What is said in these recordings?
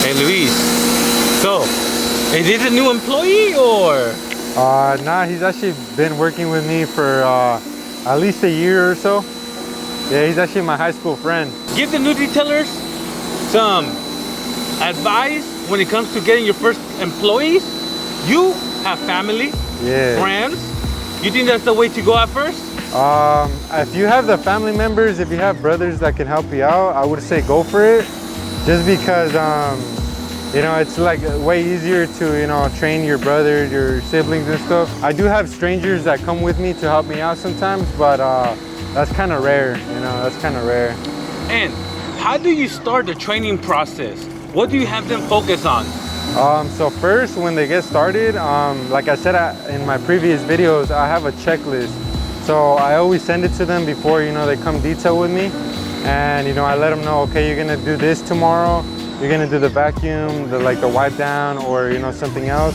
Hey Luis, so is this a new employee or? Nah, he's actually been working with me for at least a year or so. Yeah, he's actually my high school friend. Give the new detailers some advice when it comes to getting your first employees. You have family, friends. You think that's the way to go at first? If you have the family members, if you have brothers that can help you out, I would say go for it. Just because, you know, it's like way easier to, you know, train your brothers, your siblings and stuff. I do have strangers that come with me to help me out sometimes, but that's kind of rare, you know, that's kind of rare. And how do you start the training process? What do you have them focus on? So first, when they get started, like I said in my previous videos, I have a checklist. So I always send it to them before, you know, they come detail with me. And, you know, I let them know, okay, you're gonna do this tomorrow. You're gonna do the vacuum, the wipe down, or, you know, something else.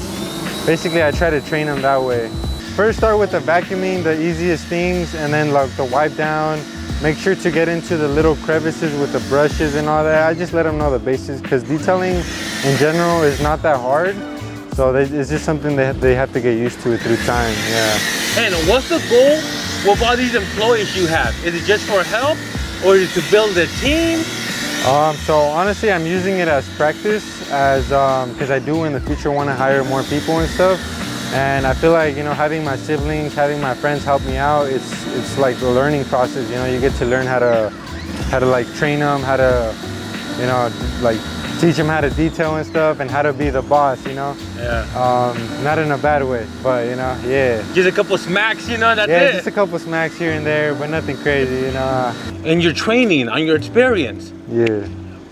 Basically, I try to train them that way. First, start with the vacuuming, the easiest things, and then like the wipe down. Make sure to get into the little crevices with the brushes and all that. I just let them know the basics, because detailing in general is not that hard. So it's just something that they have to get used to through time, yeah. And what's the goal with all these employees you have? Is it just for help, or is it to build a team? So honestly, I'm using it as practice, as because I do in the future want to hire more people and stuff. And I feel like, you know, having my siblings, having my friends help me out, it's like a learning process. You know, you get to learn how to like train them, how to, you know, like teach them how to detail and stuff, and how to be the boss, you know. Yeah. Not in a bad way, but you know, yeah. Just a couple smacks, you know, that's it. Yeah, just a couple smacks here and there, but nothing crazy, you know. And your training, on your experience. Yeah.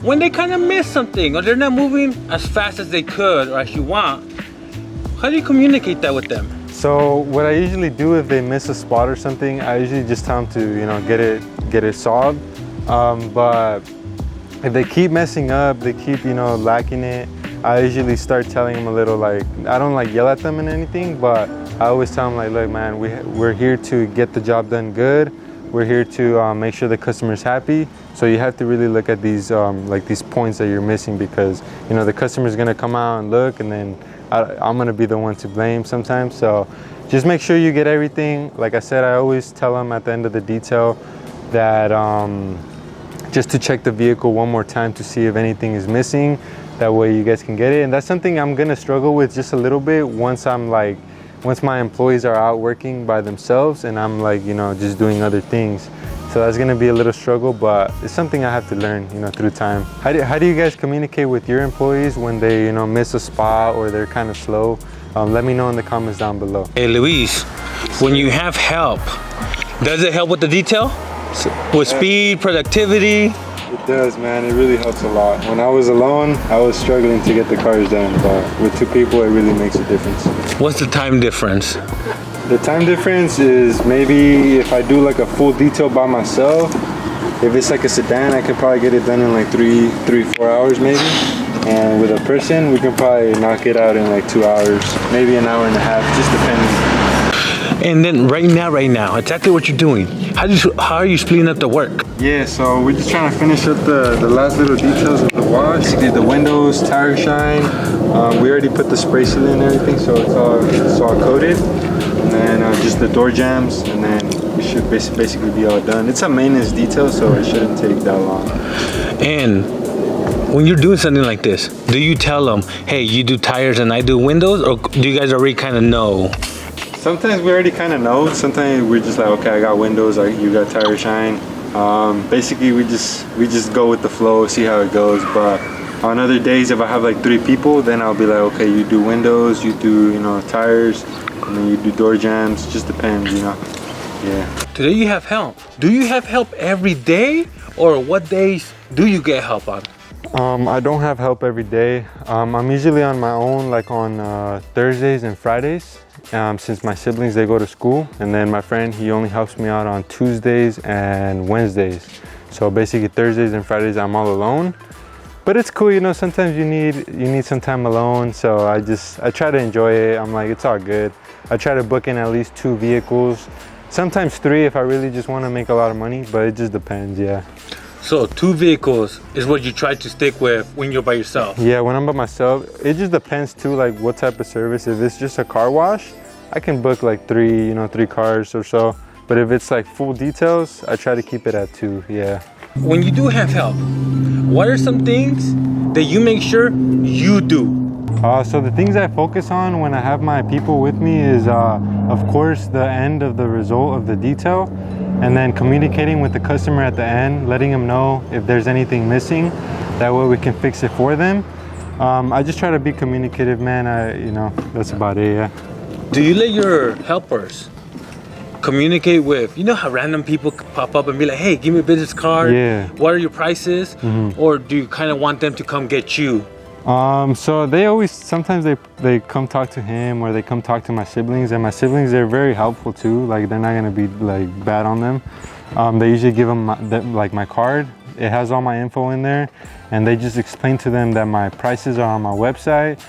When they kind of miss something, or they're not moving as fast as they could or as you want, how do you communicate that with them? So what I usually do if they miss a spot or something, I usually just tell them to, you know, get it solved. But if they keep messing up, they keep, you know, lacking it, I usually start telling them a little, like, I don't like yell at them and anything, but I always tell them like, look man, we're here to get the job done good. We're here to make sure the customer's happy. So you have to really look at these like these points that you're missing, because, you know, the customer's gonna come out and look, and then I'm gonna be the one to blame sometimes. So just make sure you get everything. Like I said, I always tell them at the end of the detail that just to check the vehicle one more time to see if anything is missing. That way you guys can get it. And that's something I'm gonna struggle with just a little bit once my employees are out working by themselves and I'm like, you know, just doing other things. So that's gonna be a little struggle, but it's something I have to learn, you know, through time. How do you guys communicate with your employees when they, you know, miss a spot or they're kind of slow? Let me know in the comments down below. Hey Luis, when you have help, does it help with the detail? With speed, productivity? It does, man. It really helps a lot. When I was alone, I was struggling to get the cars done, but with two people, it really makes a difference. What's the time difference? The time difference is maybe if I do like a full detail by myself, if it's like a sedan, I could probably get it done in like 4 hours maybe. And with a person, we can probably knock it out in like 2 hours, maybe an hour and a half, just depending. And then right now, exactly what you're doing. How are you splitting up the work? Yeah, so we're just trying to finish up the last little details of the wash. Basically the windows, tire shine. We already put the spray seal in and everything, so it's all coated. And then just the door jambs, and then it should basically be all done. It's a maintenance detail, so it shouldn't take that long. And when you're doing something like this, do you tell them, hey, you do tires and I do windows, or do you guys already kind of know? Sometimes we already kind of know. Sometimes we're just like, okay, I got windows, you got tire shine. Basically, we just go with the flow, see how it goes. But on other days, if I have like 3 people, then I'll be like, okay, you do windows, you do, you know, tires, and then you do door jambs. Just depends, you know. Yeah. Today you have help. Do you have help every day, or what days do you get help on? I don't have help every day. I'm usually on my own, like on Thursdays and Fridays. Since my siblings, they go to school, and then my friend, he only helps me out on Tuesdays and Wednesdays. So basically Thursdays and Fridays I'm all alone, but it's cool, you know. Sometimes you need some time alone, so I try to enjoy it. I'm like, it's all good. I try to book in at least 2 vehicles, sometimes 3 if I really just want to make a lot of money, but it just depends. Yeah. So 2 vehicles is what you try to stick with when you're by yourself. Yeah, when I'm by myself, it just depends too, like what type of service. If it's just a car wash, I can book like 3 cars or so. But if it's like full details, I try to keep it at 2, yeah. When you do have help, what are some things that you make sure you do? So the things I focus on when I have my people with me is, of course, the end of the result of the detail, and then communicating with the customer at the end, letting them know if there's anything missing. That way we can fix it for them. I just try to be communicative, man. That's about it, yeah. Do you let your helpers communicate with, you know how random people pop up and be like, hey, give me a business card. Yeah. What are your prices? Or do you kind of want them to come get you? So sometimes they come talk to him, or they come talk to my siblings, and my siblings, they're very helpful too. Like, they're not gonna be like bad on them. They usually give them my card. It has all my info in there, and they just explain to them that my prices are on my website.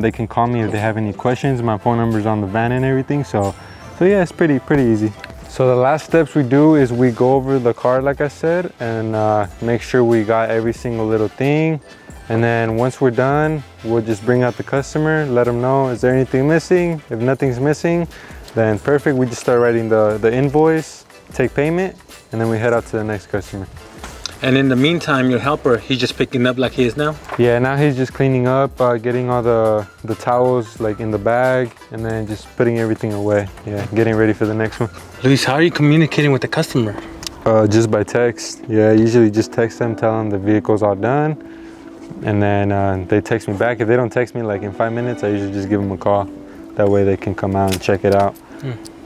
They can call me if they have any questions. My phone number's on the van and everything. So yeah, it's pretty easy. So the last steps we do is we go over the car, like I said, and make sure we got every single little thing. And then once we're done, we'll just bring out the customer, let them know, is there anything missing? If nothing's missing, then perfect. We just start writing the invoice, take payment, and then we head out to the next customer. And in the meantime, your helper, he's just picking up like he is now? Yeah, now he's just cleaning up, getting all the towels like in the bag, and then just putting everything away. Yeah, getting ready for the next one. Luis, how are you communicating with the customer? Just by text. Yeah, I usually just text them, tell them the vehicle's all done, and then they text me back. If they don't text me like in 5 minutes, I usually just give them a call. That way they can come out and check it out.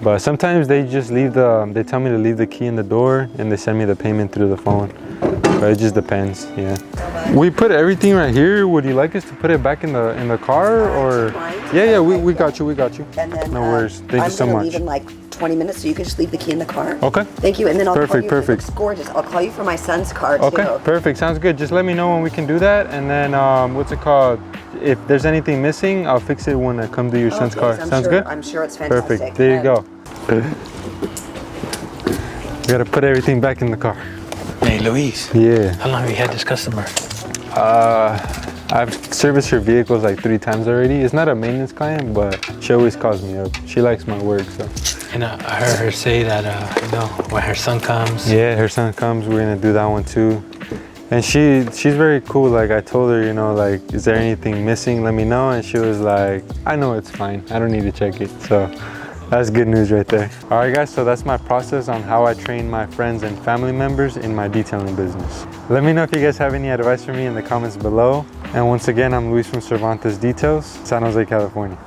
But sometimes they just they tell me to leave the key in the door, and they send me the payment through the phone. But it just depends, yeah. We put everything right here. Would you like us to put it back in the car, or? Yeah, we got you. And then, no worries. Thank you so much. I'm gonna leave in like 20 minutes, so you can just leave the key in the car. Okay. Thank you, and then I'll call you. Perfect. It's gorgeous. I'll call you for my son's car too. Okay, perfect. Sounds good. Just let me know when we can do that, and then what's it called? If there's anything missing, I'll fix it when I come to your son's car. Sounds good? I'm sure it's fantastic. Perfect. There you go. We gotta put everything back in the car. Hey, Luis. Yeah. How long have you had this customer? I've serviced her vehicles like 3 times already. It's not a maintenance client, but she always calls me up. She likes my work, so. And I heard her say that, when her son comes. Yeah, her son comes, we're gonna do that one too. And she's very cool. Like, I told her, like, is there anything missing? Let me know. And she was like, I know it's fine. I don't need to check it. So that's good news right there. All right, guys, so that's my process on how I train my friends and family members in my detailing business. Let me know if you guys have any advice for me in the comments below. And once again, I'm Luis from Cervantes Details, San Jose, California.